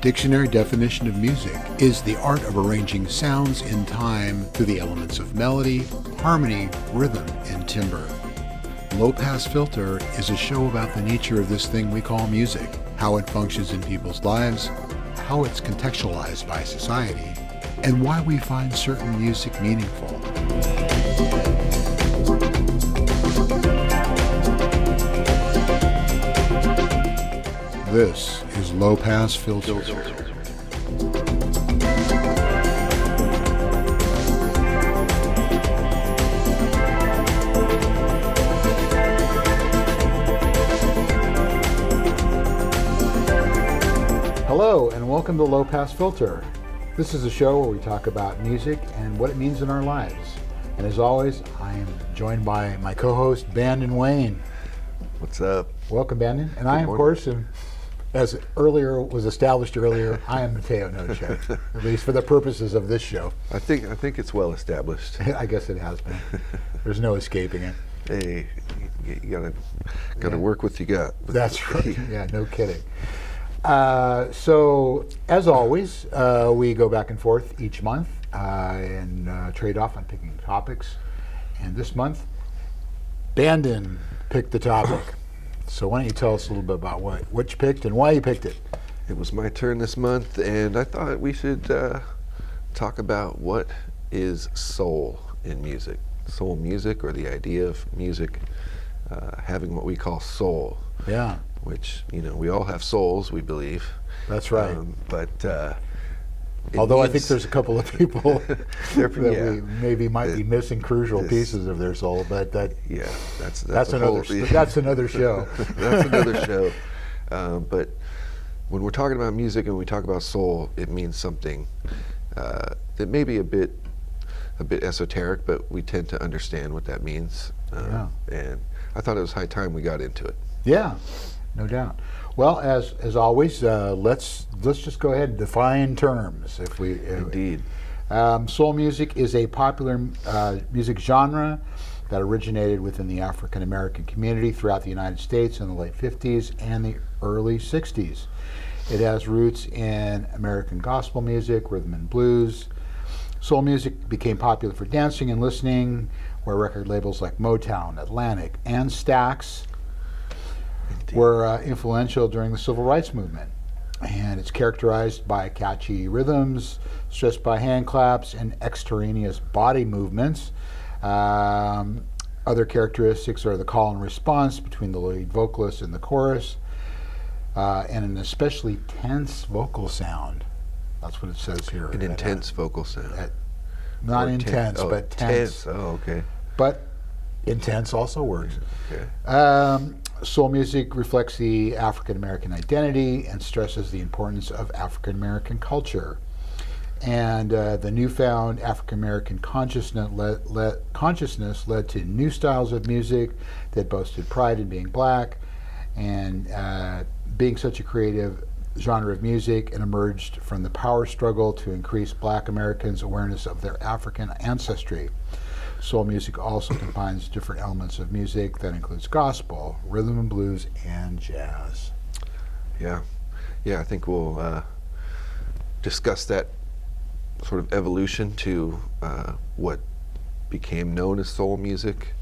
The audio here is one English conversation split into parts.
dictionary definition of music is the art of arranging sounds in time through the elements of melody, harmony, rhythm, and timbre. Low Pass Filter is a show about the nature of this thing we call music, how it functions in people's lives, how it's contextualized by society, and why we find certain music meaningful. This is Low Pass Filter. Hello and welcome to Low Pass Filter. This is a show where we talk about music and what it means in our lives. And as always, I am joined by my co-host, Bandon Wayne. What's up? Welcome, Bandon. And I, of course, am, as was established earlier, I am Mateo Noche, at least for the purposes of this show. I think it's well established. I guess it has been. There's no escaping it. Hey, you gotta work what you got. That's right. Yeah, no kidding. So, as always, we go back and forth each month and trade off on picking topics. And this month, Bandon picked the topic. So why don't you tell us a little bit about what you picked and why you picked it? It was my turn this month, and I thought we should talk about what is soul in music. Soul music, or the idea of music having what we call soul. Yeah. Which, we all have souls, we believe. That's right. But although I think there's a couple of people that we maybe might be missing crucial pieces of their soul, but that's another show. That's another show. But when we're talking about music and we talk about soul, it means something that may be a bit esoteric, but we tend to understand what that means. And I thought it was high time we got into it. Yeah, no doubt. Well, as always, let's just go ahead and define terms. Indeed. Soul music is a popular music genre that originated within the African American community throughout the United States in the late 50s and the early 60s. It has roots in American gospel music, rhythm and blues. Soul music became popular for dancing and listening, where record labels like Motown, Atlantic, and Stax were influential during the civil rights movement. And it's characterized by catchy rhythms, stressed by hand claps, and extraneous body movements. Other characteristics are the call and response between the lead vocalist and the chorus, and an especially tense vocal sound. That's what it says here. An intense vocal sound. Not intense, but tense. Oh, okay. But intense also works. Okay. Soul music reflects the African American identity and stresses the importance of African American culture. And the newfound African American consciousness led to new styles of music that boasted pride in being black. And being such a creative genre of music, it emerged from the power struggle to increase black Americans' awareness of their African ancestry. Soul music also combines different elements of music that includes gospel, rhythm and blues, and jazz. Yeah, I think we'll discuss that sort of evolution to what became known as soul music,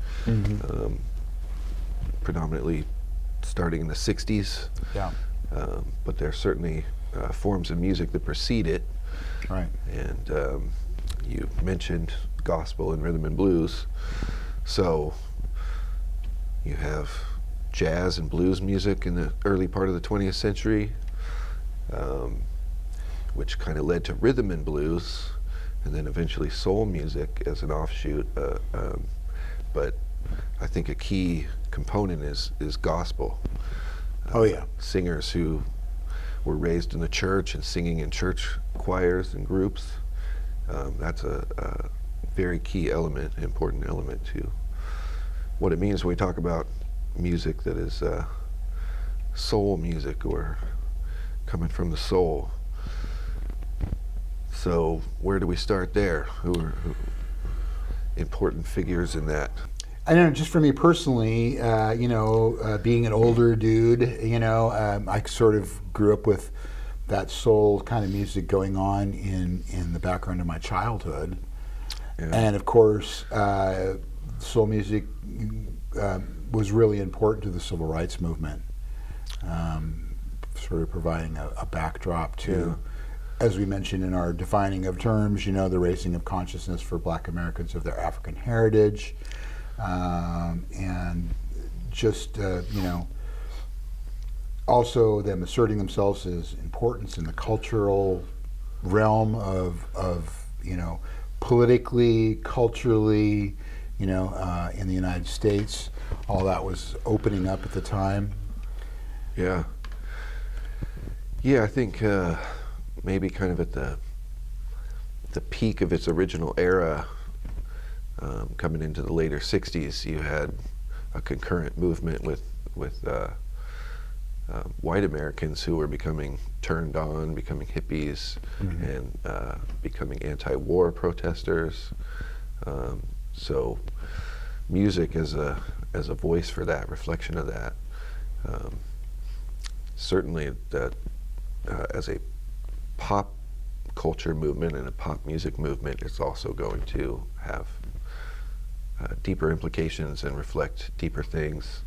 predominantly starting in the 60s. Yeah. But there are certainly forms of music that precede it. Right. And you mentioned gospel and rhythm and blues. So you have jazz and blues music in the early part of the 20th century, which kind of led to rhythm and blues, and then eventually soul music as an offshoot. But I think a key component is gospel. Oh yeah. Singers who were raised in the church and singing in church choirs and groups. That's a very key element, important element to what it means when we talk about music that is soul music, or coming from the soul. So where do we start there? Who are important figures in that? I know, just for me personally, being an older dude, I sort of grew up with that soul kind of music going on in the background of my childhood. Yeah. And of course, soul music was really important to the civil rights movement, sort of providing a backdrop to, as we mentioned in our defining of terms, the raising of consciousness for Black Americans of their African heritage, and just, also them asserting themselves as importance in the cultural realm of politically, culturally, in the United States. All that was opening up at the time. Yeah. Yeah, I think maybe kind of at the peak of its original era, coming into the later 60s, you had a concurrent movement with white Americans who were becoming turned on, becoming hippies, and becoming anti-war protesters. So music as a voice for that, reflection of that, certainly that as a pop culture movement and a pop music movement, it's also going to have deeper implications and reflect deeper things.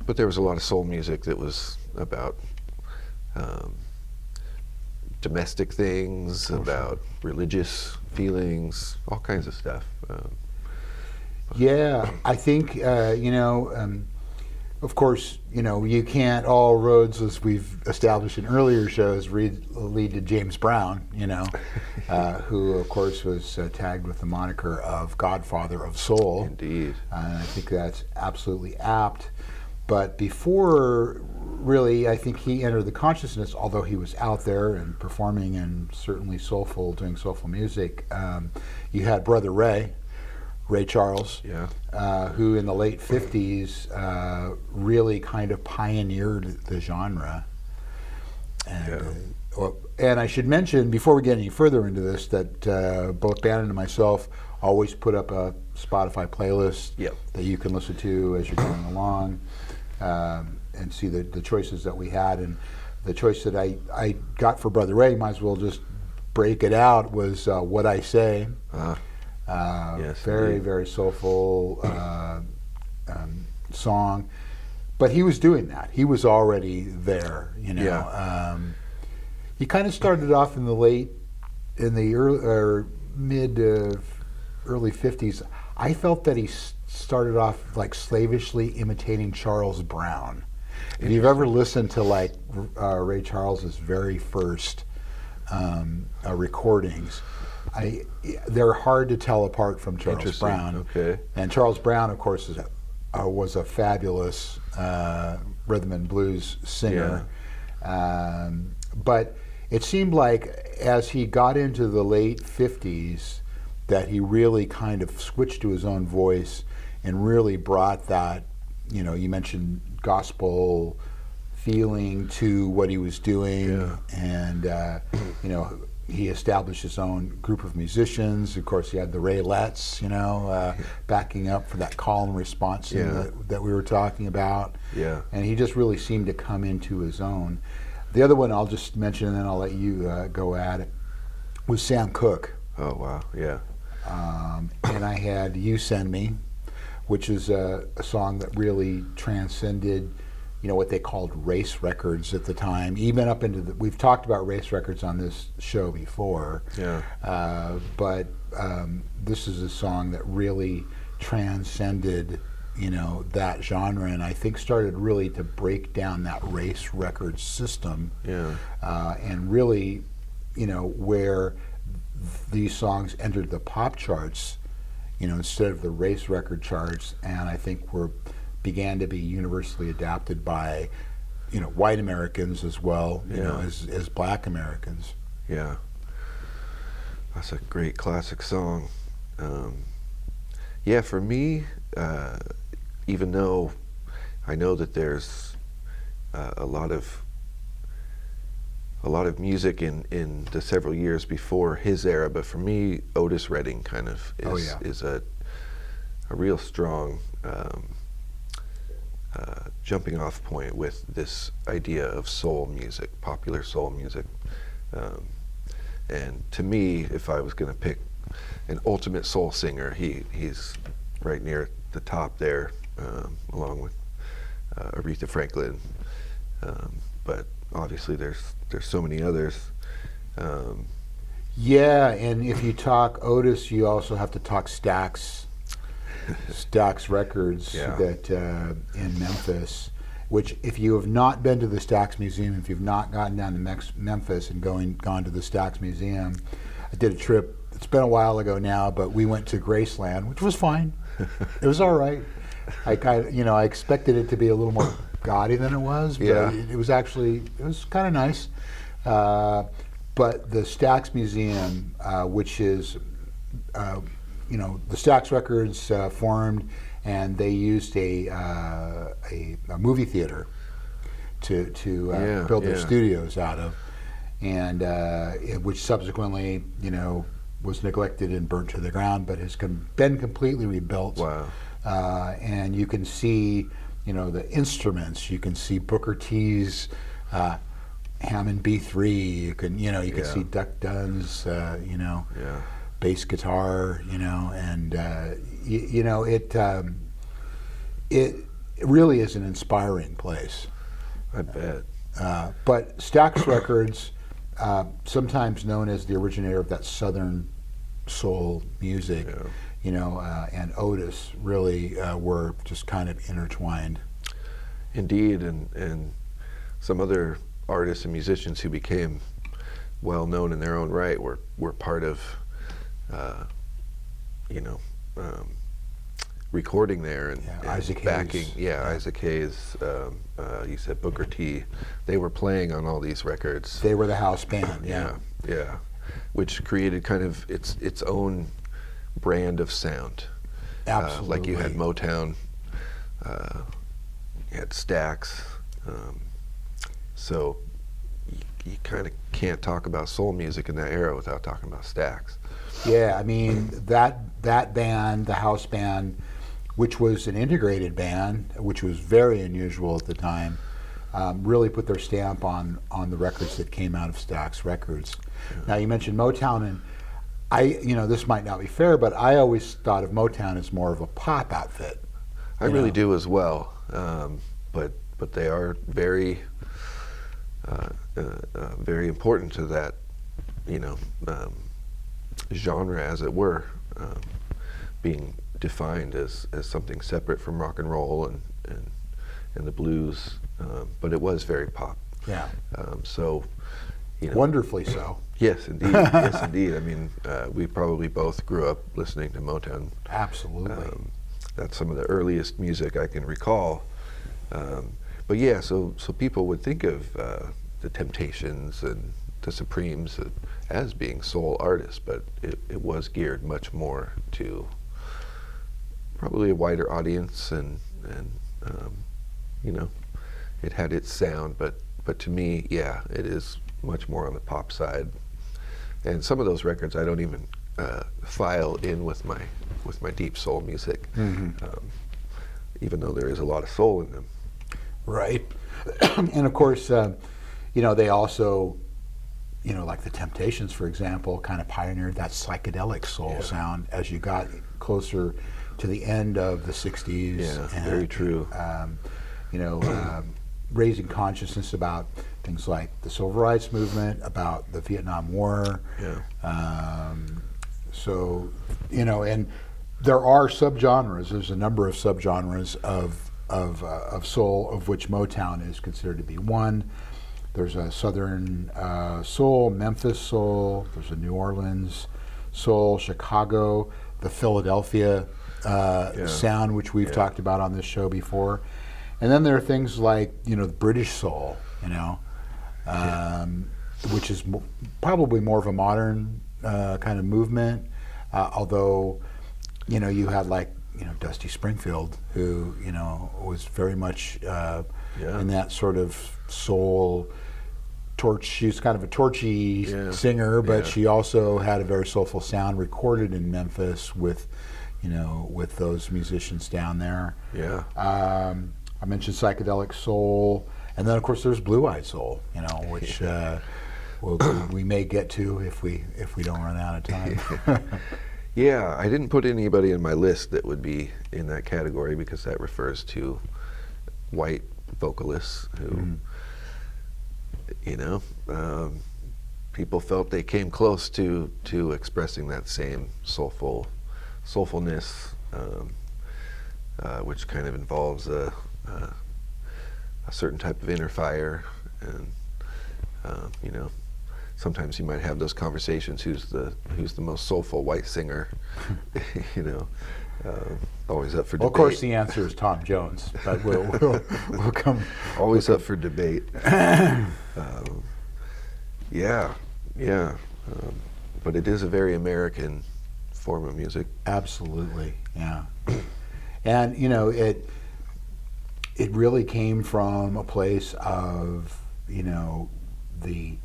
But there was a lot of soul music that was about domestic things, about religious feelings, all kinds of stuff. Yeah, I think, of course, you can't, all roads, as we've established in earlier shows, lead to James Brown, who, of course, was tagged with the moniker of Godfather of Soul. Indeed. And I think that's absolutely apt. But before, really, I think he entered the consciousness, although he was out there and performing and certainly doing soulful music, you had Brother Ray Charles, who in the late 50s really kind of pioneered the genre. And I should mention, before we get any further into this, that both Bannon and myself always put up a Spotify playlist that you can listen to as you're going along, and see the choices that we had. And the choice that I got for Brother Ray, might as well just break it out, was What I Say. Very, very soulful song. But he was doing that. He was already there, he kind of started off in the early 50s. I felt that he started off like slavishly imitating Charles Brown. If you've ever listened to Ray Charles's very first recordings, they're hard to tell apart from Charles Brown. Okay. And Charles Brown, of course, was a fabulous rhythm and blues singer. But it seemed like as he got into the late 50s that he really kind of switched to his own voice and really brought that, you mentioned gospel feeling to what he was doing. And, he established his own group of musicians. Of course, he had the Raelettes, backing up for that call and response that we were talking about. And he just really seemed to come into his own. The other one I'll just mention, and then I'll let you go at it, was Sam Cooke. Oh, wow, yeah. And I had You Send Me, which is a song that really transcended what they called race records at the time, even up into we've talked about race records on this show before. But this is a song that really transcended, that genre, and I think started really to break down that race record system. And really, where these songs entered the pop charts, instead of the race record charts, and I think began to be universally adapted by, white Americans as well, as Black Americans. Yeah, that's a great classic song. For me, even though I know that there's a lot of music in the several years before his era, but for me, Otis Redding kind of is a real strong jumping off point with this idea of soul music, popular soul music. And to me, if I was going to pick an ultimate soul singer, he's right near the top there, along with Aretha Franklin. But obviously, there's so many others. Yeah, and if you talk Otis, you also have to talk Stax. Stax Records Yeah. that in Memphis, which if you have not been to the Stax Museum, if you've not gotten down to Memphis and gone to the Stax Museum, I did a trip. It's been a while ago now, but we went to Graceland, which was fine. It was all right. I expected it to be a little more gaudy than it was, but Yeah. it was kind of nice. But the Stax Museum, which is the Stax Records formed, and they used a movie theater to build their studios out of, and which subsequently was neglected and burnt to the ground, but has been completely rebuilt. Wow. And you can see the instruments. You can see Booker T's Hammond B3. You can Yeah. see Duck Dunn's Yeah. bass guitar, and it really is an inspiring place. I bet. But Stax Records, sometimes known as the originator of that Southern soul music, and Otis really were just kind of intertwined. Indeed, and some other artists and musicians who became well known in their own right were part of, recording there and Isaac backing. Hayes. Yeah, Isaac Hayes. You said Booker T. They were playing on all these records. They were the house band. Yeah. Yeah, which created kind of its own brand of sound. Absolutely. Like you had Motown, you had Stax, so you kind of can't talk about soul music in that era without talking about Stax. Yeah, I mean that band, the house band, which was an integrated band, which was very unusual at the time, really put their stamp on the records that came out of Stax Records. Yeah. Now you mentioned Motown, and this might not be fair, but I always thought of Motown as more of a pop outfit. I really do as well, but they are very very important to that genre, as it were, being defined as something separate from rock and roll and the blues, but it was very pop. Yeah. So, Wonderfully so. Yes, indeed. Yes, indeed. I mean, we probably both grew up listening to Motown. Absolutely. That's some of the earliest music I can recall. But yeah, so people would think of the Temptations and the Supremes as being soul artists, but it was geared much more to probably a wider audience, and it had its sound, but to me, yeah, it is much more on the pop side. And some of those records I don't even file in with my deep soul music, even though there is a lot of soul in them. Right. And of course, they also, like the Temptations, for example, kind of pioneered that psychedelic soul sound as you got closer to the end of the 60s. Yeah, and, very true. Raising consciousness about things like the Civil Rights Movement, about the Vietnam War. Yeah. And there are subgenres. There's a number of subgenres of soul, of which Motown is considered to be one. There's a Southern soul, Memphis soul. There's a New Orleans soul, Chicago, the Philadelphia sound, which we've talked about on this show before. And then there are things like, the British soul, which is probably more of a modern kind of movement. Although, you had like, Dusty Springfield, who, was very much in that sort of soul torch. She's kind of a torchy singer, but she also had a very soulful sound recorded in Memphis with those musicians down there. Yeah. I mentioned psychedelic soul, and then of course there's blue-eyed soul, you know, which we may get to if we don't run out of time. Yeah, I didn't put anybody in my list that would be in that category because that refers to white vocalists who, you know, people felt they came close to expressing that same soulfulness, which kind of involves a certain type of inner fire, and you know, sometimes you might have those conversations. Who's the most soulful white singer? You know, always up for debate. Well, of course, the answer is Tom Jones, but we'll come. Always up for debate. Yeah, but it is a very American form of music. Absolutely, yeah. And you know, it really came from a place of, you know, the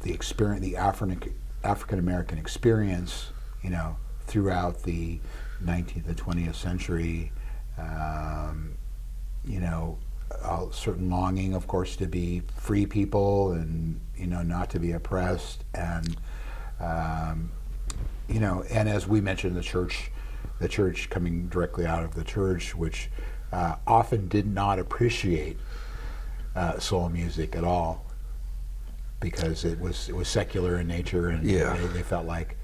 experience, the African American experience, you know, throughout the 19th and 20th century. You know, a certain longing, of course, to be free people and, you know, not to be oppressed, and you know, and as we mentioned, the church coming directly out of the church, which often did not appreciate soul music at all, because it was secular in nature, and they felt like,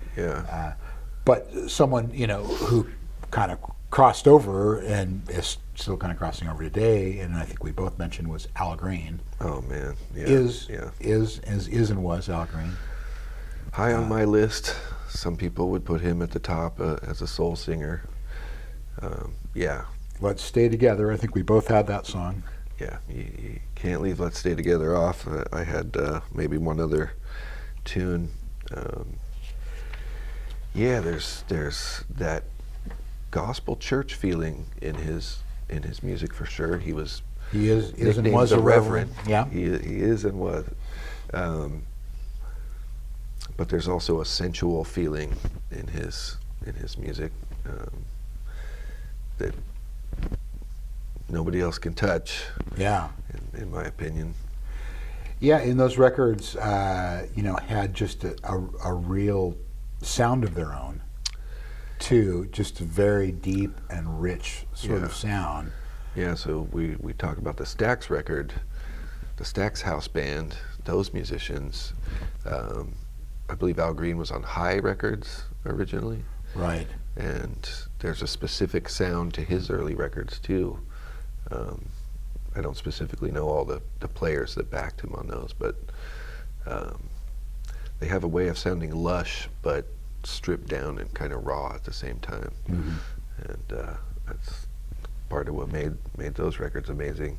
but someone, you know, who kind of crossed over and is still kind of crossing over today, and I think we both mentioned, was Al Green. Oh man, Is and was Al Green high on my list? Some people would put him at the top as a soul singer. Let's Stay Together. I think we both had that song. Yeah, you can't leave Let's Stay Together off. I had maybe one other tune. There's that gospel church feeling in his music for sure. He is and was a reverend. Yeah, he is and was. But there's also a sensual feeling in his music that nobody else can touch. Yeah, in my opinion. Yeah, and those records, you know, had just a real sound of their own, too. Just a very deep and rich sort of sound. Yeah, so we talk about the Stax record, the Stax House Band, those musicians. I believe Al Green was on High Records originally. Right. And there's a specific sound to his early records, too. I don't specifically know all the players that backed him on those, but they have a way of sounding lush, but stripped down and kind of raw at the same time. And that's part of what made those records amazing.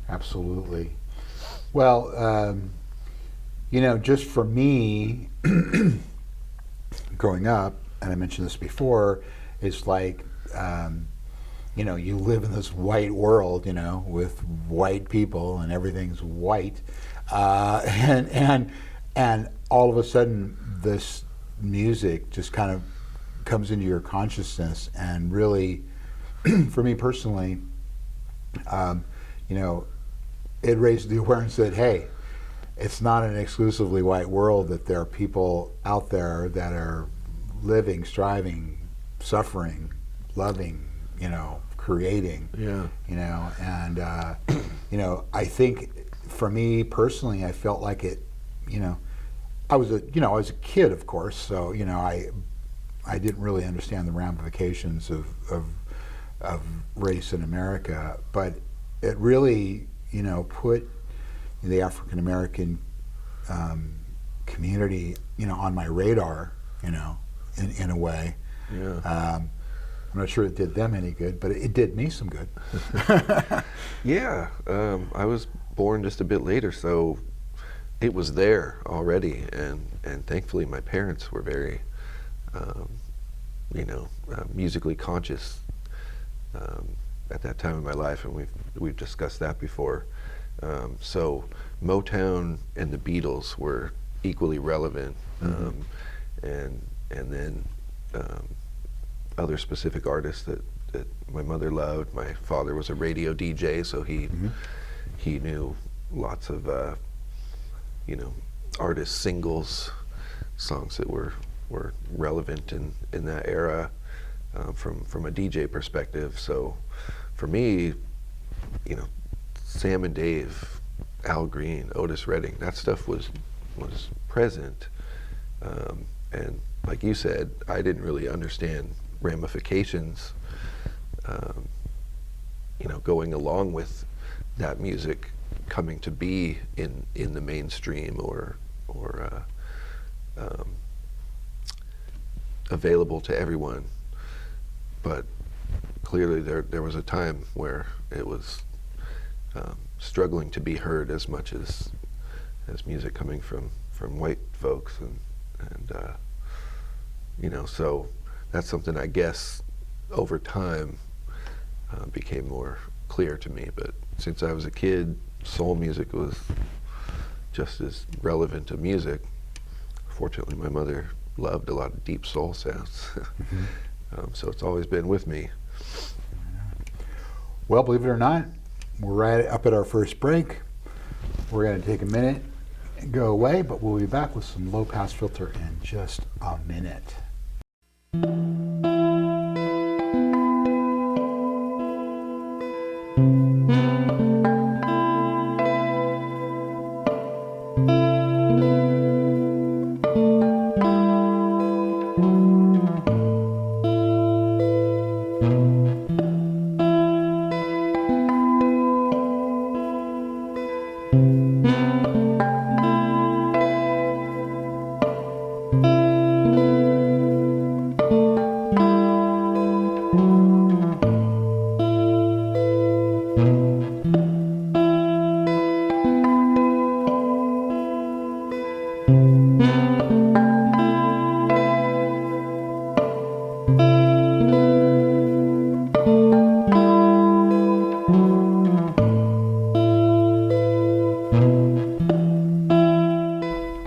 Absolutely. Well, you know, just for me, growing up, and I mentioned this before, it's like, you know, you live in this white world, you know, with white people and everything's white, and all of a sudden this music just kind of comes into your consciousness, and really, for me personally, you know, it raised the awareness that, hey, it's not an exclusively white world, that there are people out there that are living, striving, suffering, loving, you know, creating, you know, and, you know, I think for me personally, I felt like it, you know, I was a kid, of course, so, you know, I didn't really understand the ramifications of race in America, but it really, you know, put the African American community, you know, on my radar, you know, in a way. I'm not sure it did them any good, but it did me some good. I was born just a bit later, so it was there already, and thankfully my parents were very, you know, musically conscious at that time in my life, and we've discussed that before. So Motown and the Beatles were equally relevant, and then other specific artists that that my mother loved. My father was a radio DJ, so he knew lots of artist singles, songs that were relevant in that era from a DJ perspective. So for me, Sam and Dave, Al Green, Otis Redding, that stuff was present. And like you said, I didn't really understand ramifications, going along with that music coming to be in the mainstream or available to everyone. But clearly there was a time where it was struggling to be heard as much as music coming from white folks, and so that's something I guess over time became more clear to me. But since I was a kid, soul music was just as relevant to music. Fortunately, my mother loved a lot of deep soul sounds. So it's always been with me. Well, believe it or not, we're right up at our first break. We're going to take a minute and go away, but we'll be back with some Low Pass Filter in just a minute.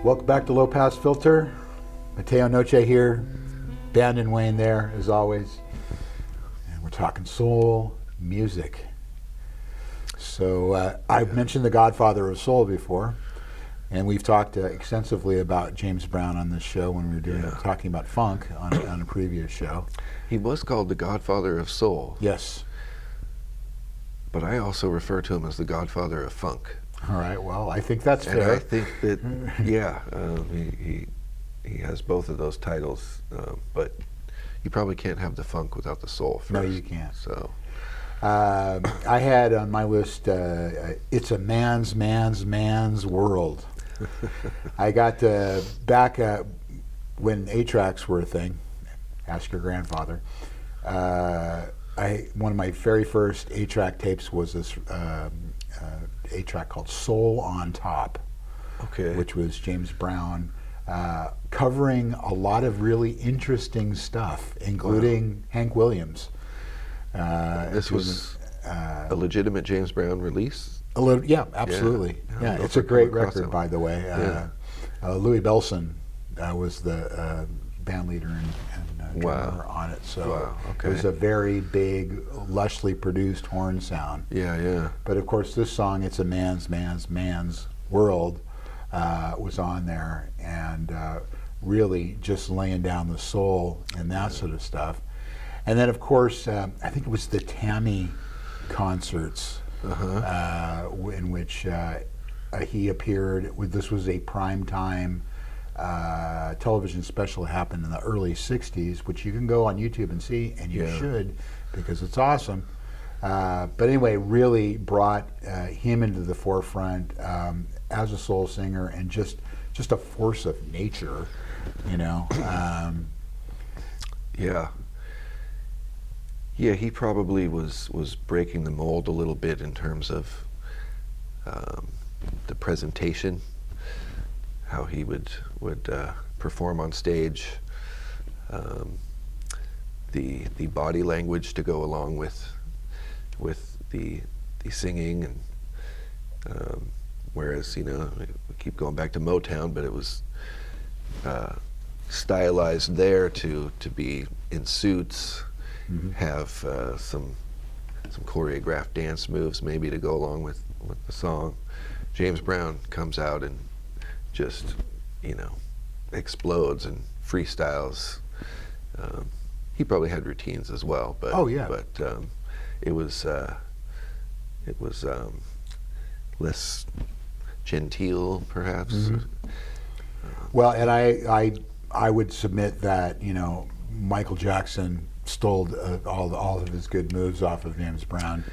Welcome back to Low Pass Filter. Mateo Noche here, Bandon Wayne there as always, and we're talking soul music. So I've mentioned the Godfather of Soul before, and we've talked extensively about James Brown on this show when we were talking about funk on a previous show. He was called the Godfather of Soul. Yes. But I also refer to him as the Godfather of Funk. All right, well, I think that's And fair. I think that, he has both of those titles, but you probably can't have the funk without the soul first. No, you can't. So, I had on my list, it's a man's world. I got back when 8-tracks were a thing. Ask your grandfather. One of my very first 8-track tapes was this 8-track called Soul on Top, which was James Brown covering a lot of really interesting stuff, including Hank Williams. this was a legitimate James Brown release? A little, yeah, absolutely. Yeah, it's a great record, by the way. Louis Bellson was the band leader and drummer on it. So it was a very big, lushly produced horn sound. Yeah. But of course, this song, "It's a Man's World," was on there, and really just laying down the soul and that sort of stuff. And then, of course, I think it was the Tammy concerts in which he appeared. This was a primetime television special that happened in the early 60s, which you can go on YouTube and see, and you should, because it's awesome. But anyway, really brought him into the forefront as a soul singer and just a force of nature, Yeah, he probably was breaking the mold a little bit in terms of the presentation, how he would perform on stage, the body language to go along with the singing, and whereas we keep going back to Motown, but it was stylized there to be in suits have some choreographed dance moves maybe to go along with the song. James Brown comes out and just, explodes and freestyles. He probably had routines as well, but Oh, yeah. it was less genteel, perhaps. Well, and I would submit that Michael Jackson stole all of his good moves off of James Brown.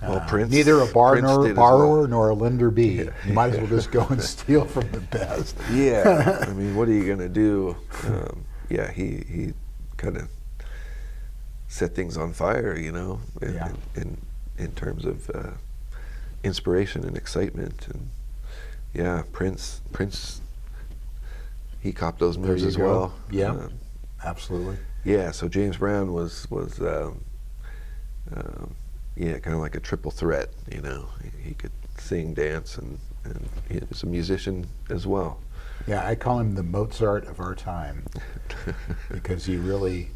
Well, Prince, Neither a Prince did as borrower well. nor a lender be. You might as well just go and steal from the best. Yeah, I mean, what are you gonna do? Yeah, he kind of set things on fire, in terms of inspiration and excitement, and yeah, Prince, he copped those moves you as go. well. Yeah, absolutely. Yeah, so James Brown was kind of like a triple threat. He could sing, dance, and he was a musician as well. Yeah, I call him the Mozart of our time because he really,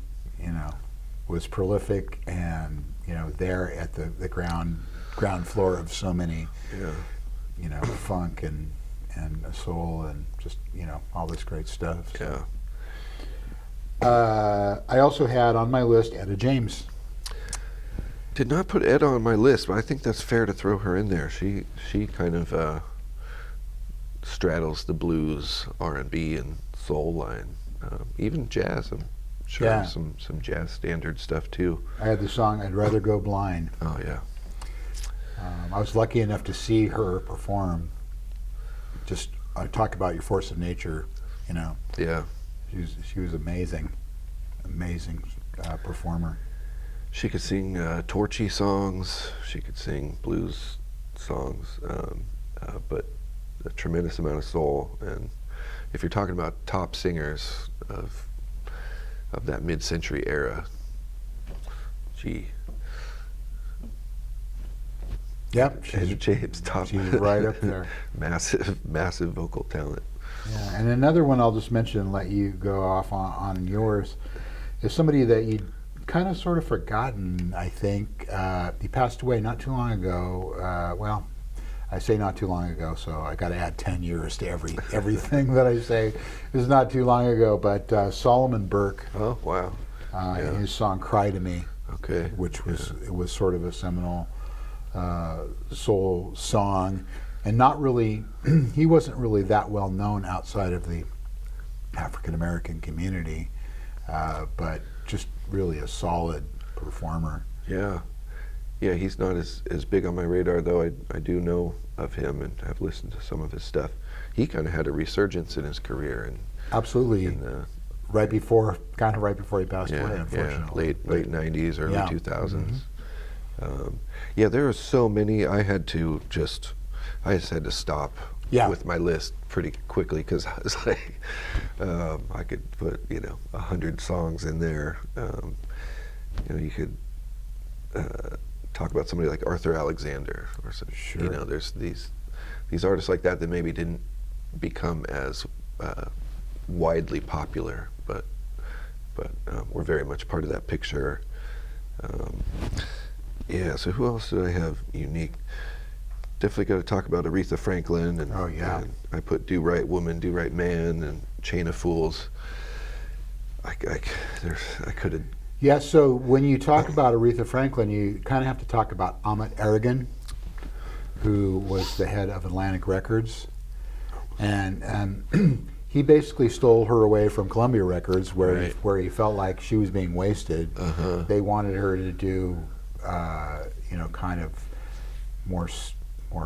was prolific and there at the ground floor of so many, Yeah. funk and soul and just all this great stuff. So. Yeah. I also had on my list Etta James. Did not put Etta on my list, but I think that's fair to throw her in there. She kind of straddles the blues, R&B, and soul line. Even jazz. I'm sure Yeah. some jazz standard stuff too. I had the song "I'd Rather Go Blind." Oh yeah. I was lucky enough to see her perform. Just talk about your force of nature, Yeah. She was amazing performer. She could sing torchy songs. She could sing blues songs, but a tremendous amount of soul. And if you're talking about top singers of that mid-century era, gee, Yep, Etta James, top. she's right up there. massive vocal talent. Yeah, and another one I'll just mention and let you go off on yours is somebody that you kind of sort of forgotten, I think. He passed away not too long ago. Well, I say not too long ago, so I got to add 10 years to everything that I say is not too long ago. But Solomon Burke, Oh wow. Yeah. his song "Cry to Me," Okay. which was it was sort of a seminal soul song, and not really. He wasn't really that well known outside of the African American community, but just really a solid performer. Yeah. Yeah, he's not as big on my radar, though. I do know of him and have listened to some of his stuff. He kind of had a resurgence in his career, and Absolutely, right before he passed away, yeah, unfortunately. late 90s, early Yeah. 2000s. Yeah, there are so many. I just had to stop Yeah. with my list pretty quickly because I was like, I could put 100 songs in there. You could talk about somebody like Arthur Alexander or some. Sure. There's these artists like that maybe didn't become as widely popular, but were very much part of that picture. Yeah, so who else did I have unique? Definitely got to talk about Aretha Franklin, and, Oh, yeah. and I put Do Right Woman, Do Right Man, and Chain of Fools. I could have. Yeah, so when you talk about Aretha Franklin, you kind of have to talk about Ahmet Ertegun, who was the head of Atlantic Records. And he basically stole her away from Columbia Records, where Right. where he felt like she was being wasted. Uh-huh. They wanted her to do, kind of more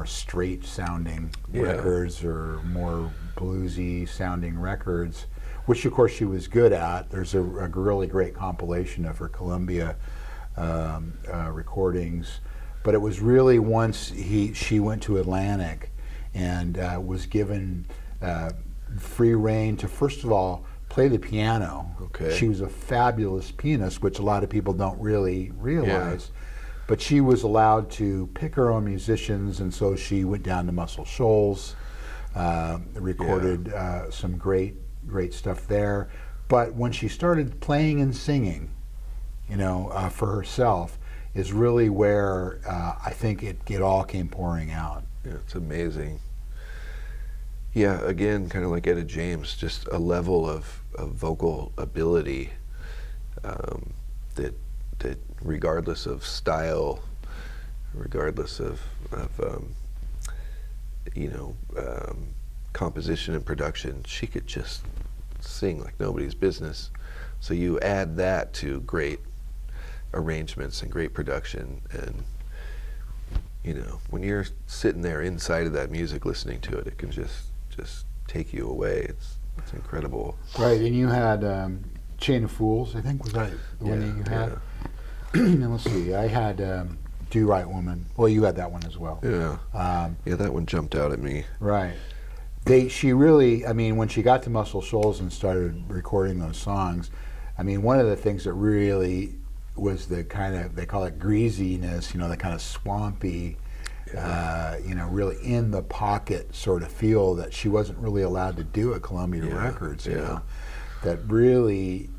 straight sounding Yeah. records or more bluesy sounding records, which of course she was good at. There's a really great compilation of her Columbia recordings, but it was really once she went to Atlantic and was given free rein to, first of all, play the piano. Okay. She was a fabulous pianist, which a lot of people don't really realize. But she was allowed to pick her own musicians, and so she went down to Muscle Shoals, recorded some great stuff there. But when she started playing and singing, for herself is really where I think it all came pouring out. Yeah, it's amazing. Yeah, again, kind of like Etta James, just a level of vocal ability that regardless of style, regardless of composition and production, she could just sing like nobody's business. So you add that to great arrangements and great production, and when you're sitting there inside of that music listening to it, it can just take you away. It's incredible. Right, and you had Chain of Fools, I think, was that the one that you had? And let's see, I had Do Right Woman. Well, you had that one as well. Yeah. Yeah, that one jumped out at me. Right. She really, when she got to Muscle Shoals and started recording those songs, one of the things that really was the kind of, they call it greasiness, the kind of swampy, really in the pocket sort of feel that she wasn't really allowed to do at Columbia Records, that really,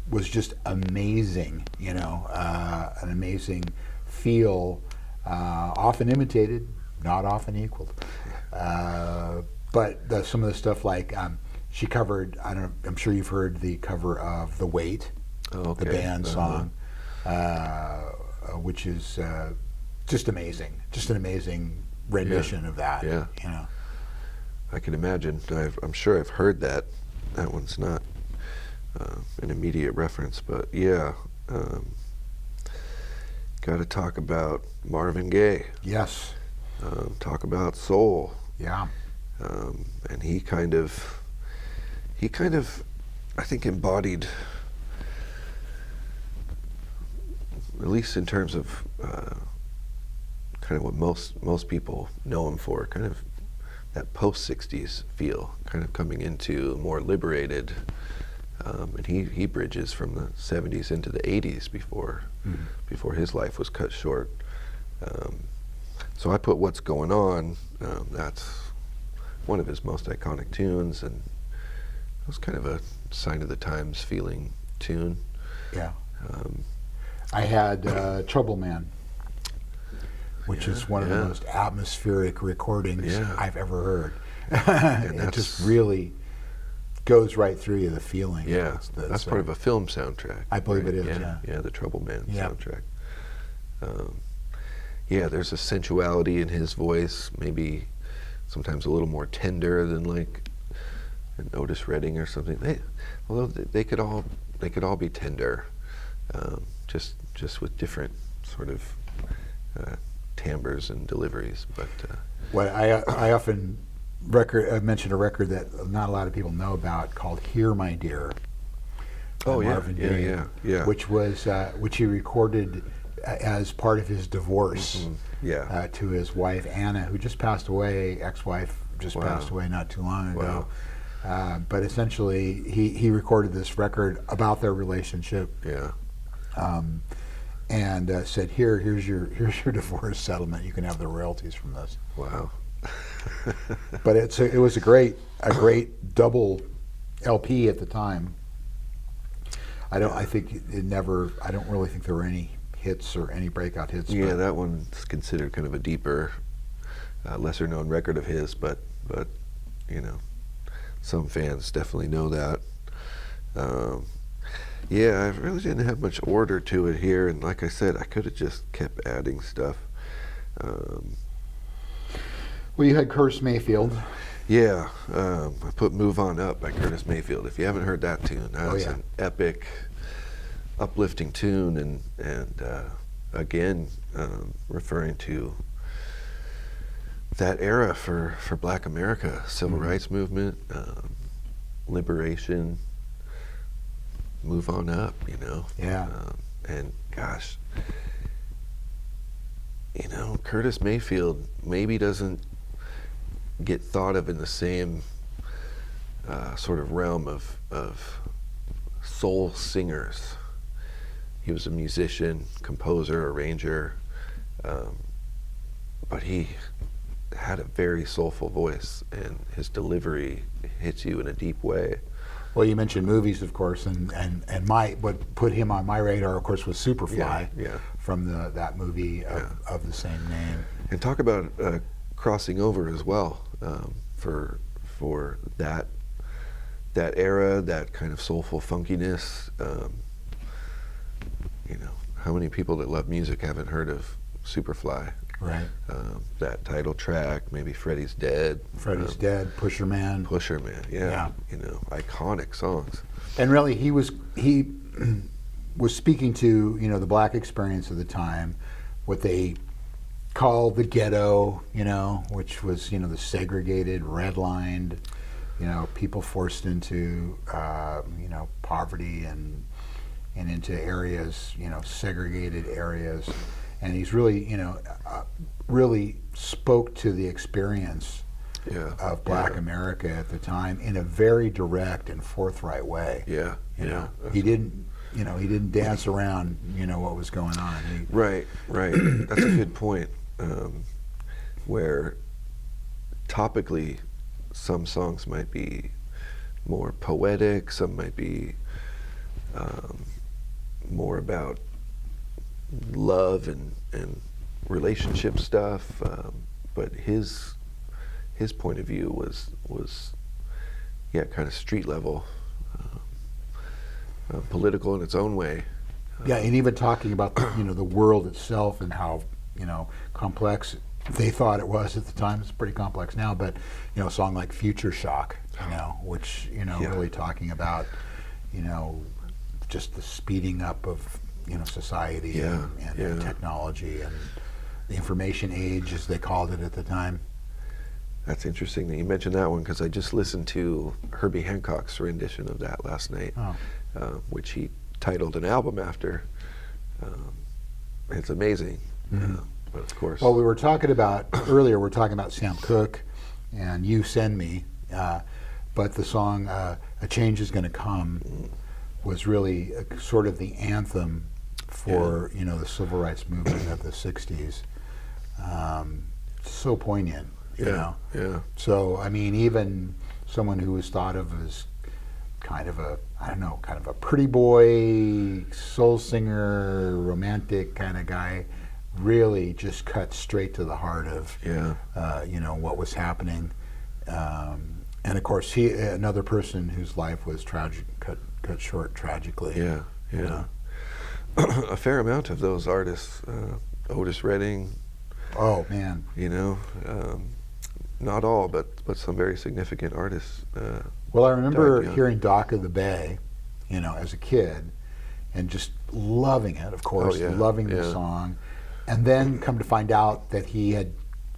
was just amazing, an amazing feel, often imitated, not often equaled. But some of the stuff like she covered, I'm sure you've heard the cover of The Weight, the band song, which is just amazing, just an amazing rendition of that. Yeah. I can imagine. I'm sure I've heard that. That one's not an immediate reference, but yeah. Got to talk about Marvin Gaye. Yes. Talk about soul. Yeah. And he kind of, I think, embodied, at least in terms of kind of what most people know him for, kind of that post-'60s feel, kind of coming into a more liberated, and he bridges from the 70s into the 80s before his life was cut short. So I put What's Going On, that's one of his most iconic tunes, and it was kind of a sign of the times feeling tune. Yeah. I had Trouble Man, which is one of the most atmospheric recordings I've ever heard. And it just really goes right through you, the feeling. Yeah, that's part of a film soundtrack. I believe it is, yeah. Yeah, the Trouble Man soundtrack. Yeah, there's a sensuality in his voice, maybe sometimes a little more tender than like an Otis Redding or something. Although they could all be tender, just with different sort of timbres and deliveries. But well, I often mention a record that not a lot of people know about called "Here, My Dear." Marvin Gaye, which he recorded as part of his divorce to his wife Anna, who just passed away. Ex-wife just passed away not too long ago. But essentially, he recorded this record about their relationship. Yeah. And said, here's your divorce settlement. You can have the royalties from this. Wow. But it was a great double LP at the time. I don't really think there were any hits or any breakout hits. Yeah, that one's considered kind of a deeper, lesser known record of his, but some fans definitely know that. Yeah, I really didn't have much order to it here, and like I said, I could have just kept adding stuff. Well, you had Curtis Mayfield. Yeah, I put Move On Up by Curtis Mayfield. If you haven't heard that tune, that's an epic, uplifting tune, and again, referring to that era for Black America, civil rights movement, liberation. Move on up, Yeah. And gosh, Curtis Mayfield maybe doesn't get thought of in the same sort of realm of soul singers. He was a musician, composer, arranger, but he had a very soulful voice, and his delivery hits you in a deep way. Well, you mentioned movies, of course, and what put him on my radar, of course, was Superfly, Yeah. from that movie of the same name. And talk about crossing over as well, for that era, that kind of soulful funkiness. How many people that love music haven't heard of Superfly? Right. That title track, maybe Freddie's Dead. Freddie's Dead, Pusher Man. Pusher Man, yeah. Iconic songs. And really, he was speaking to the black experience of the time, what they called the ghetto, which was the segregated, redlined, people forced into poverty and into areas, segregated areas. And he's really, really spoke to the experience of Black America at the time in a very direct and forthright way. Yeah, he didn't dance around, what was going on. Right. That's a good point. Where topically, some songs might be more poetic, some might be more about love and relationship stuff, but his point of view was kind of street level, political in its own way. And even talking about the world itself and how complex they thought it was at the time. It's pretty complex now, but a song like Future Shock, which really talking about just the speeding up of society and technology and the information age, as they called it at the time. That's interesting that you mentioned that one, because I just listened to Herbie Hancock's rendition of that last night, which he titled an album after. It's amazing. But of course. Well, we were talking about earlier. We're talking about Sam Cooke and "You Send Me," but the song "A Change Is Gonna Come" was really sort of the anthem for the civil rights movement of the '60s. So poignant, you know. Yeah. So I mean, even someone who was thought of as kind of a pretty boy, soul singer, romantic kind of guy, really just cut straight to the heart of what was happening. And of course, another person whose life was tragic, cut short tragically. Yeah. A fair amount of those artists, Otis Redding. Oh man. Not all, but some very significant artists. Well, I remember hearing Dock of the Bay, as a kid, and just loving it. Of course, loving the song, and then come to find out that he had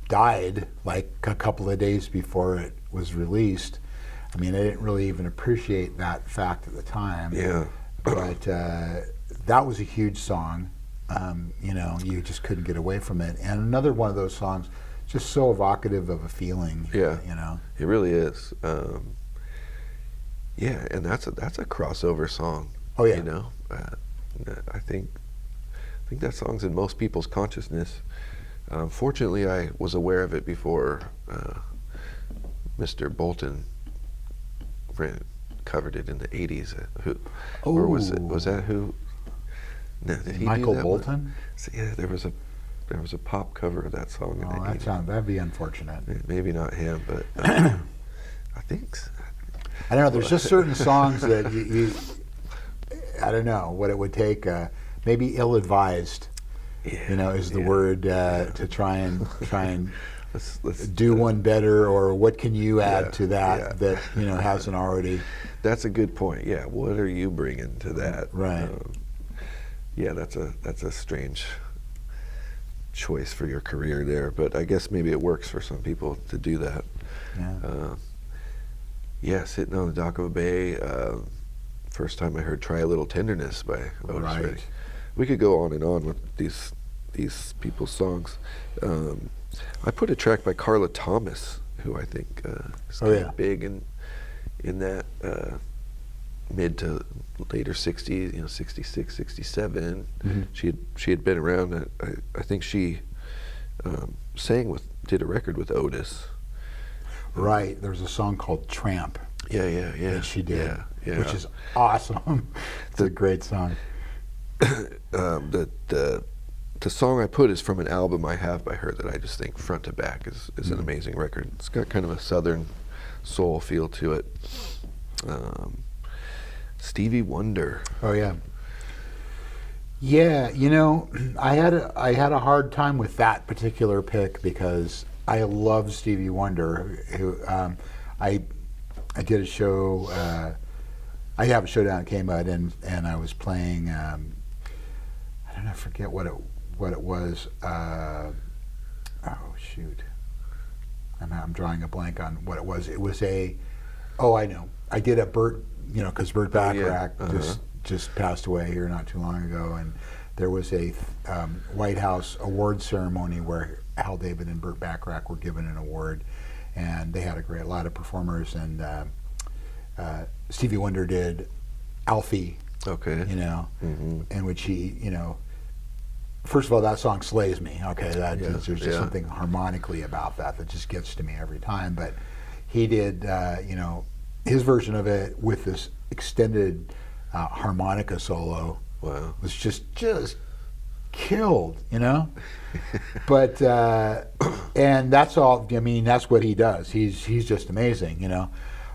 died like a couple of days before it was released. I mean, I didn't really even appreciate that fact at the time. Yeah. But that was a huge song. You just couldn't get away from it. And another one of those songs, just so evocative of a feeling. Yeah. It really is. And that's a crossover song. Oh yeah. I think that song's in most people's consciousness. Fortunately, I was aware of it before Mr. Bolton covered it in the '80s. Or was that who? No, did he Michael do that Bolton? one? So, yeah, there was a pop cover of that song in the '80s. That'd be unfortunate. Maybe not him, but I think. I don't know. There's just certain songs that you I don't know what it would take. Maybe ill-advised, is the word to try and let's do one better, or what can you add to that that hasn't already. That's a good point. Yeah, what are you bringing to that? Right. That's a strange choice for your career there, but I guess maybe it works for some people to do that. Sitting on the dock of a bay. First time I heard "Try a Little Tenderness" by Otis Redding. We could go on and on with these people's songs. I put a track by Carla Thomas, who I think is kind of big in that mid to later '60s, 66, 67. Mm-hmm. She had been around. I think she did a record with Otis. Right. There was a song called "Tramp." Yeah. that she did, Yeah. which is awesome. It's a great song. The song I put is from an album I have by her that I just think front to back is an amazing record. It's got kind of a southern soul feel to it. Stevie Wonder. Oh yeah. Yeah, I had a hard time with that particular pick because I love Stevie Wonder. Who I did a show. I have a show down at K-Mud, and I was playing. I don't know, I forget what it was. Oh shoot, I'm drawing a blank on what it was. It was I know. I did a Burt, because Burt Bacharach just passed away here not too long ago, and there was a White House award ceremony where Hal David and Burt Bacharach were given an award, and they had a lot of performers, and Stevie Wonder did Alfie. Okay. In which he, first of all, that song slays me. Okay, there's just something harmonically about that just gets to me every time. But he did, his version of it with this extended harmonica solo. Wow. Was just killed, But and that's all. I mean, that's what he does. He's just amazing,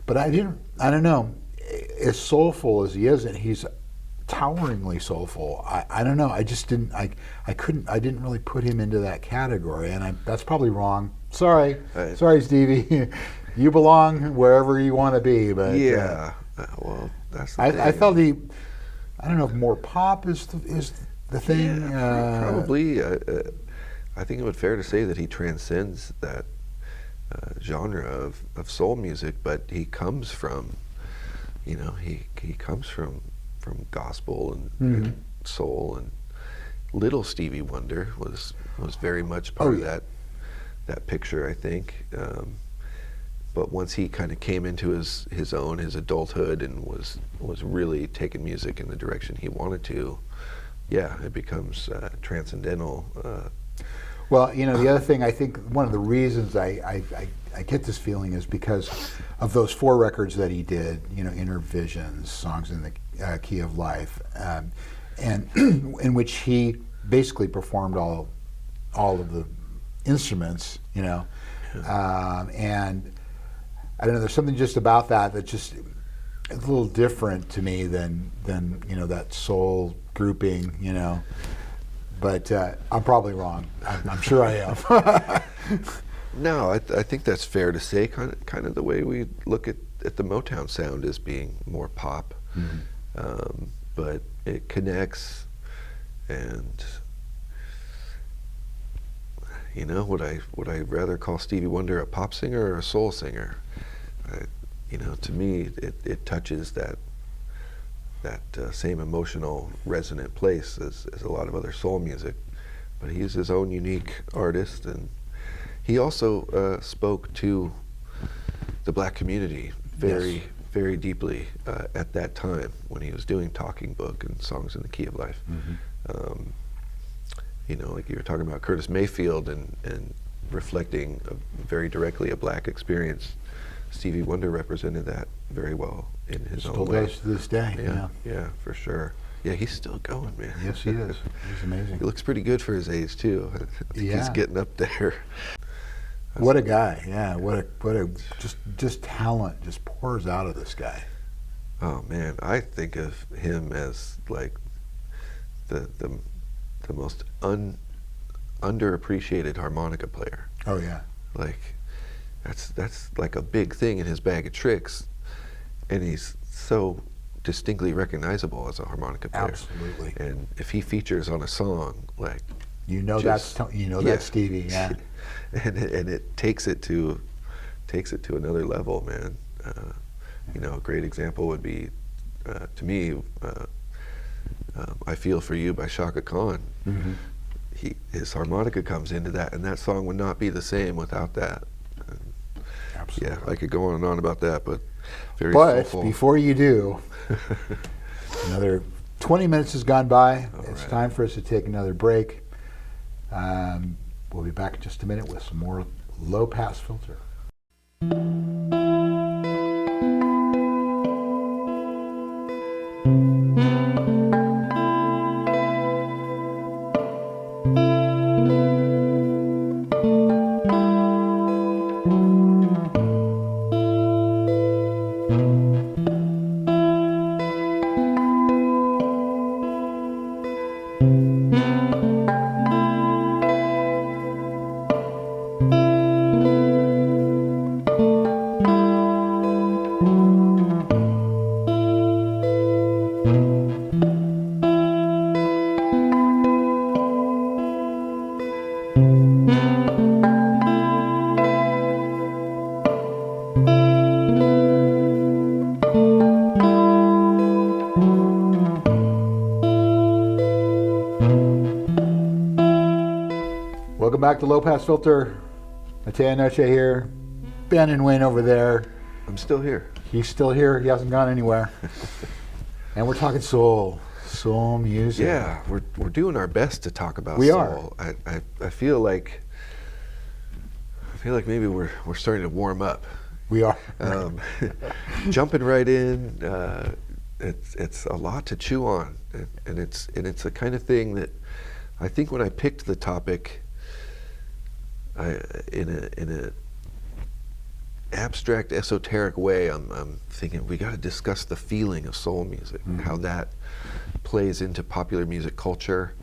But I don't know, as soulful as he is, and he's toweringly soulful. I don't know. I just didn't. I didn't really put him into that category, and that's probably wrong. Sorry, Stevie. You belong wherever you want to be, but yeah. Well, that's the thing. I felt I don't know if more pop is the thing. Yeah, probably. I think it would be fair to say that he transcends that genre of soul music, but he comes from, he comes from gospel and soul, and little Stevie Wonder was very much part of that picture, I think. But once he kind of came into his own, his adulthood, and was really taking music in the direction he wanted to, it becomes transcendental. Well, the other thing, I think one of the reasons I get this feeling is because of those 4 records that he did, Inner Visions, Songs in the Key of Life, and in which he basically performed all of the instruments, and I don't know, there's something just about that just it's a little different to me than that soul grouping, But I'm probably wrong. I'm sure I am. No, I think that's fair to say. Kind of the way we look at the Motown sound as being more pop, but it connects. And would I rather call Stevie Wonder a pop singer or a soul singer? To me, it touches that same emotional resonant place as a lot of other soul music, but he's his own unique artist, and he also spoke to the black community very very deeply at that time when he was doing Talking Book and Songs in the Key of Life. Like you were talking about Curtis Mayfield and reflecting very directly a black experience. Stevie Wonder represented that very well in his own way. Still does to this day. Yeah, for sure. Yeah, he's still going, man. Yes, he is. He's amazing. He looks pretty good for his age too. I think he's getting up there. What a guy! Yeah, what a just talent just pours out of this guy. Oh man, I think of him as like the most underappreciated harmonica player. Oh yeah. Like that's like a big thing in his bag of tricks, and he's so distinctly recognizable as a harmonica player. Absolutely. And if he features on a song, like that's Stevie. Yeah. and it takes it to another level, man. A great example would be to me, "I Feel for You" by Shaka Khan. His harmonica comes into that, and that song would not be the same without that. Absolutely. Yeah, I could go on and on about that, but very But soulful. before you do, another 20 minutes has gone by. It's right. time for us to take another break. We'll be back in just a minute with some more Low Pass Filter. Welcome back to Low Pass Filter. Mateo Noche here. Ben and Wayne over there. I'm still here. He's still here. He hasn't gone anywhere. And we're talking soul music. Yeah, we're doing our best to talk about We soul. I feel like maybe we're starting to warm up. We are. Jumping right in, it's a lot to chew on, and it's the kind of thing that I think when I picked the topic, in a abstract, esoteric way, I'm thinking we got to discuss the feeling of soul music, how that plays into popular music culture,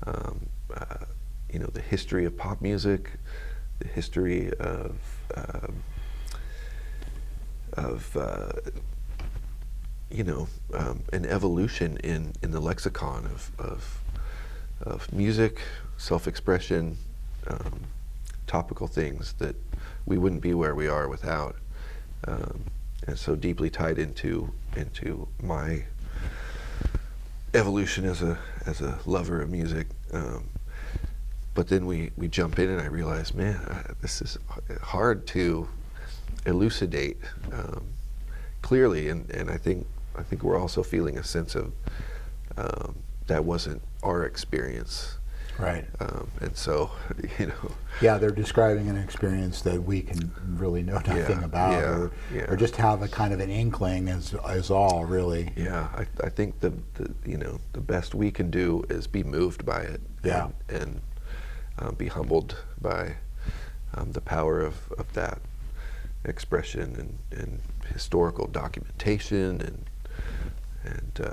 the history of pop music, the history of an evolution in the lexicon of music, self-expression, topical things that we wouldn't be where we are without, and so deeply tied into my evolution as a lover of music. But then we jump in and I realize, man, this is hard to elucidate clearly, and I think we're also feeling a sense of that wasn't our experience. Right. And so, Yeah, they're describing an experience that we can really know nothing about, or just have a kind of an inkling is all, really. Yeah, I think the best we can do is be moved by it. Yeah. And be humbled by the power of that expression and historical documentation and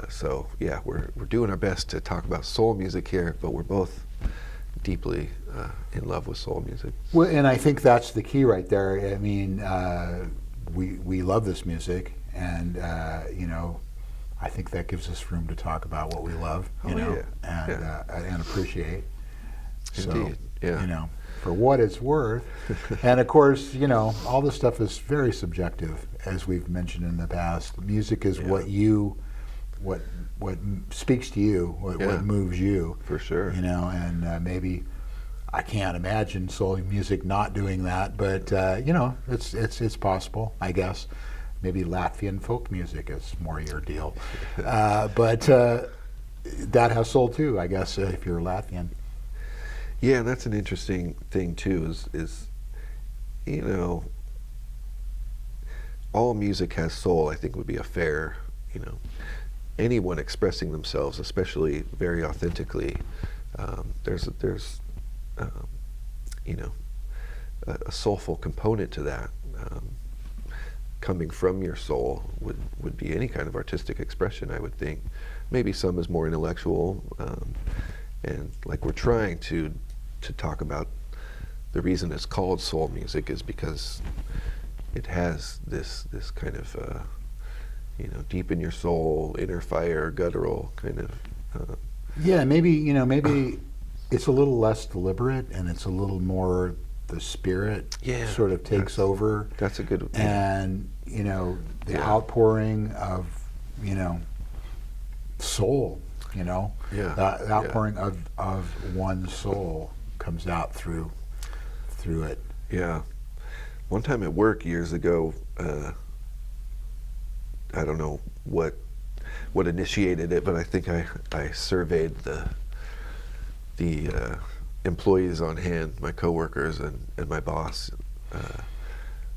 so yeah, we're doing our best to talk about soul music here, but we're both deeply in love with soul music. Well, and I think that's the key right there. I mean, we love this music, and I think that gives us room to talk about what we love, and appreciate. Indeed. So, yeah. For what it's worth. And of course, all this stuff is very subjective, as we've mentioned in the past. Music is what speaks to you, what moves you. For sure. And maybe I can't imagine soul music not doing that, but it's possible, I guess. Maybe Latvian folk music is more your deal, but that has soul too, I guess, if you're Latvian. Yeah, and that's an interesting thing too. Is all music has soul. I think would be a fair, anyone expressing themselves, especially very authentically. There's a soulful component to that. Coming from your soul would be any kind of artistic expression, I would think. Maybe some is more intellectual, and like we're trying to talk about the reason it's called soul music is because it has this kind of deep in your soul, inner fire, guttural kind of. Yeah, maybe it's a little less deliberate, and it's a little more the spirit sort of takes over. That's a good. And the outpouring of soul. The outpouring of one's soul comes out through it. Yeah. One time at work years ago, I don't know what initiated it, but I think I surveyed the employees on hand, my coworkers and my boss.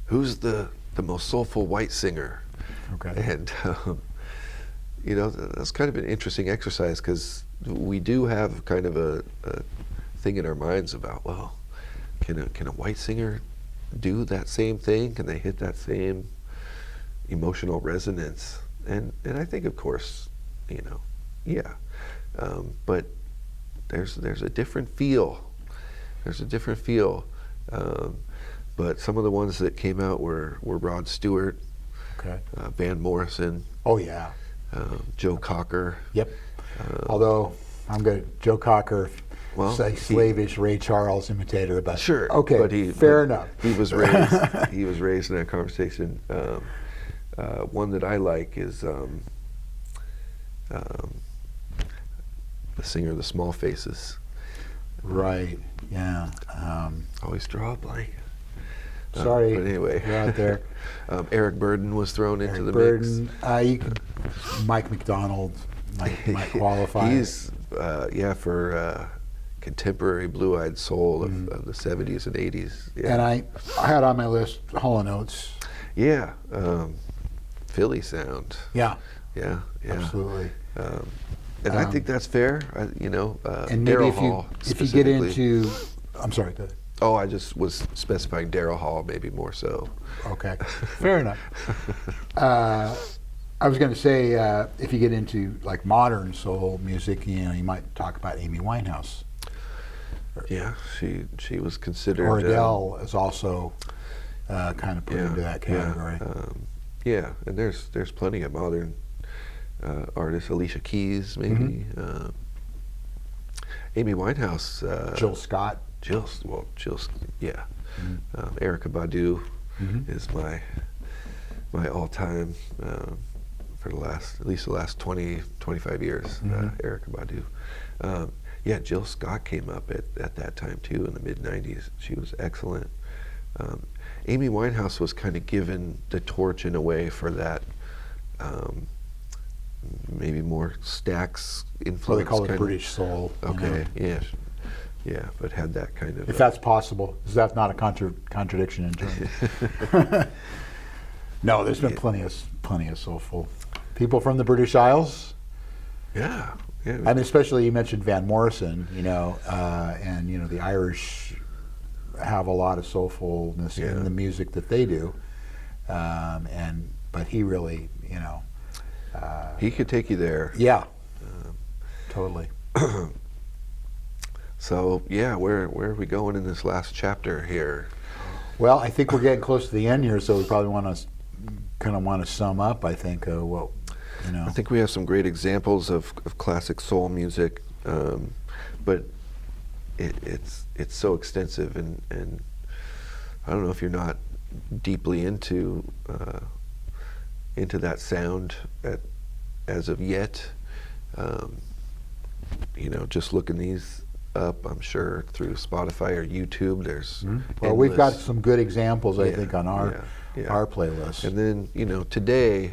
Who's the most soulful white singer? Okay. And that's kind of an interesting exercise, because we do have kind of a thing in our minds about, well, can a white singer do that same thing? Can they hit that same emotional resonance? And I think, of course, but there's a different feel. There's a different feel. But some of the ones that came out were Rod Stewart, Van Morrison. Oh yeah. Joe Cocker. Yep. Although Joe Cocker, Well, slavish Ray Charles imitator, but sure. Okay, but fair enough. He was raised. He was raised in that conversation. One that I like is the singer of the Small Faces. Right. Yeah. Always draw a blank. Sorry. But anyway, you're out there. Eric Burden was thrown into the Burden, mix. Mike McDonald might qualify. He's for contemporary blue-eyed soul of the 70s and 80s. Yeah. And I had on my list Hall & Oates. Yeah, Philly sound. Yeah. Yeah, Absolutely. And I think that's fair. And maybe Daryl if Hall you get specifically. into, I'm sorry. Go ahead. Oh, I just was specifying Daryl Hall maybe more so. Okay, fair enough. I was going to say, if you get into like modern soul music, you might talk about Amy Winehouse. Yeah, she was considered. Or Adele is also kind of put into that category. Yeah, and there's plenty of modern artists. Alicia Keys, maybe. Amy Winehouse. Jill Scott. Jill's, yeah. Erykah Badu is my all-time for at least the last 20, 25 years. Erykah Badu. Yeah, Jill Scott came up at that time too in the mid '90s. She was excellent. Amy Winehouse was kind of given the torch in a way for that. Maybe more Stax influence. Well, they call it British soul. Okay, yeah, but had that kind of. If that's possible, is that not a contradiction in German? No, there's been plenty of soulful people from the British Isles. Yeah. I mean, especially you mentioned Van Morrison, and the Irish have a lot of soulfulness in the music that they do, but he really, he could take you there. Yeah, totally. So where are we going in this last chapter here? Well, I think we're getting close to the end here, so we probably want to sum up. I think I think we have some great examples of classic soul music, but it's so extensive, and I don't know if you're not deeply into that sound as of yet. Just looking these up, I'm sure through Spotify or YouTube. There's well, we've got some good examples, I think, on our playlist. And then today,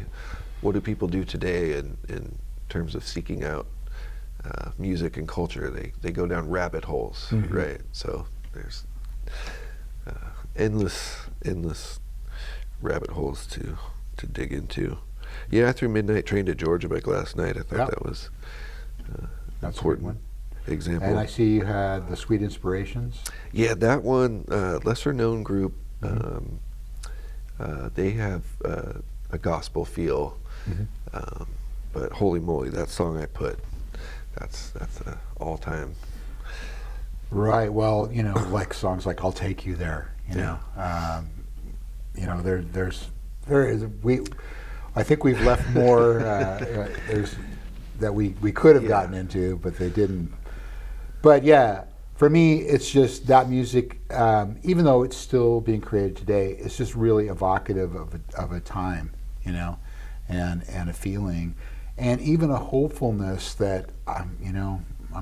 what do people do today in terms of seeking out music and culture? They go down rabbit holes, right? So there's endless rabbit holes to dig into. Yeah, I threw Midnight Train to Georgia back last night. I thought that was that's important a good one. Example. And I see you had the Sweet Inspirations. Yeah, that one, lesser known group. They have a gospel feel, but holy moly, that song I put, that's an all time. Right. Well, like songs like "I'll Take You There." I think we've left more that we could have gotten into, but they didn't. But yeah, for me, it's just that music, even though it's still being created today, it's just really evocative of a time, and a feeling, and even a hopefulness that I'm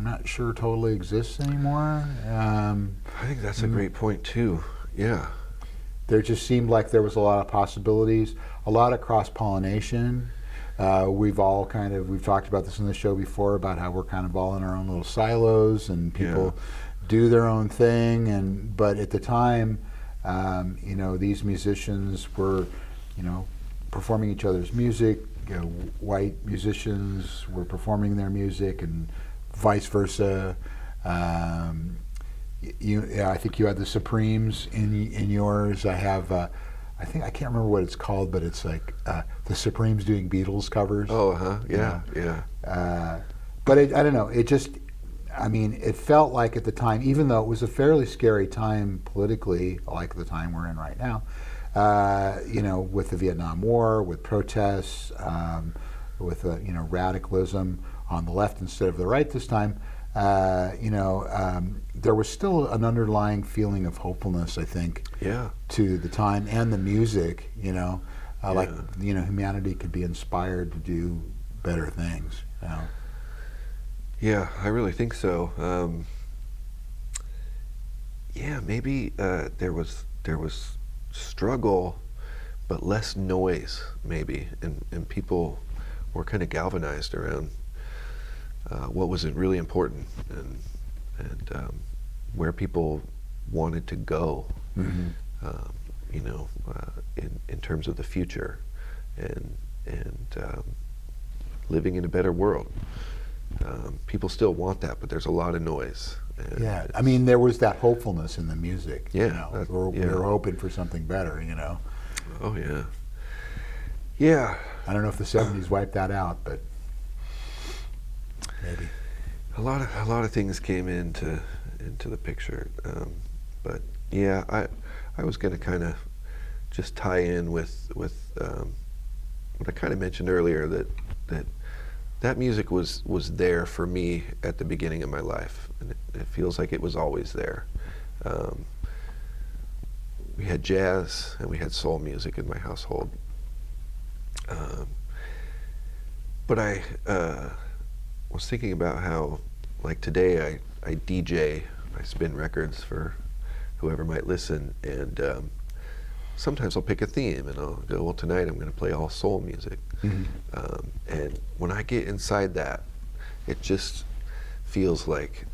not sure totally exists anymore. I think that's a great point too. Yeah. There just seemed like there was a lot of possibilities, a lot of cross-pollination. We've talked about this in the show before about how we're kind of all in our own little silos and people do their own thing. But at the time, these musicians were, performing each other's music. White musicians were performing their music and vice versa. I think you had the Supremes in yours. I have. I can't remember what it's called, but it's like the Supremes doing Beatles covers. Oh, yeah. But I don't know. It just, it felt like at the time, even though it was a fairly scary time politically, like the time we're in right now, with the Vietnam War, with protests, with radicalism on the left instead of the right this time, there was still an underlying feeling of hopefulness, I think, Yeah. to the time and the music. Like Yeah. humanity could be inspired to do better things. Yeah, I really think so. Yeah, maybe there was struggle, but less noise, maybe, and people were kind of galvanized around what was really important and where people wanted to go, um, in terms of the future and living in a better world. People still want that, but there's a lot of noise. And Yeah, I mean, there was that hopefulness in the music. Yeah, We were hoping for something better. Oh yeah. Yeah. I don't know if the '70s wiped that out, but maybe. A lot of things came into the picture, but yeah, I was going to kind of just tie in with what I kind of mentioned earlier, that music was there for me at the beginning of my life, and it feels like it was always there. We had jazz and we had soul music in my household, but I was thinking about how, like today, I DJ, I spin records for whoever might listen, and sometimes I'll pick a theme and I'll go, well, tonight I'm going to play all soul music. And when I get inside that, it just feels like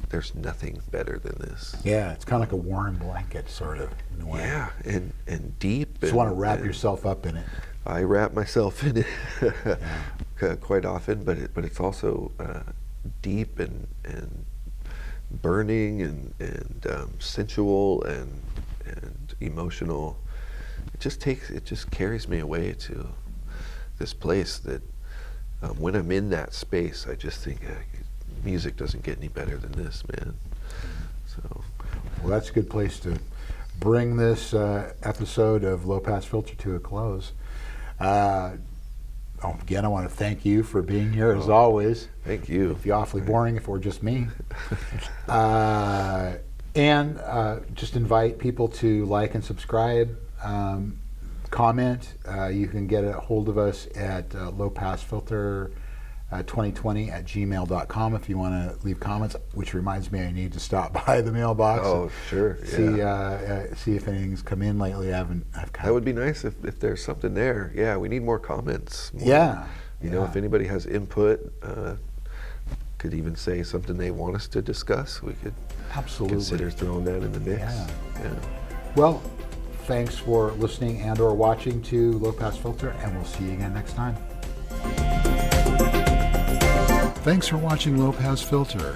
there's nothing better than this. Yeah, it's kind of like a warm blanket, sort of, in a way. Yeah, and deep. Just want to wrap yourself up in it. I wrap myself in it quite often, but it's also deep and burning and sensual and emotional. It just carries me away to this place that when I'm in that space, I just think music doesn't get any better than this, man. So, well, that's a good place to bring this episode of Low Pass Filter to a close. Again, I want to thank you for being here, as always. Thank you. It'd be awfully boring if it were just me. And just invite people to like and subscribe, comment. You can get a hold of us at lowpassfilter 2020 at gmail.com if you want to leave comments, which reminds me I need to stop by the mailbox. Oh, sure. See if anything's come in lately. I've That would be nice if there's something there. Yeah, we need more comments. You know, if anybody has input, could even say something they want us to discuss, we could consider throwing that in the mix. Yeah. Well, thanks for listening and or watching to Low Pass Filter, and we'll see you again next time. Thanks for watching Low Pass Filter.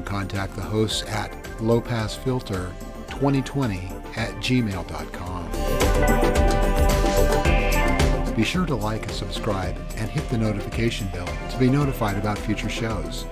Contact the hosts at lowpassfilter2020@gmail.com. Be sure to like and subscribe and hit the notification bell to be notified about future shows.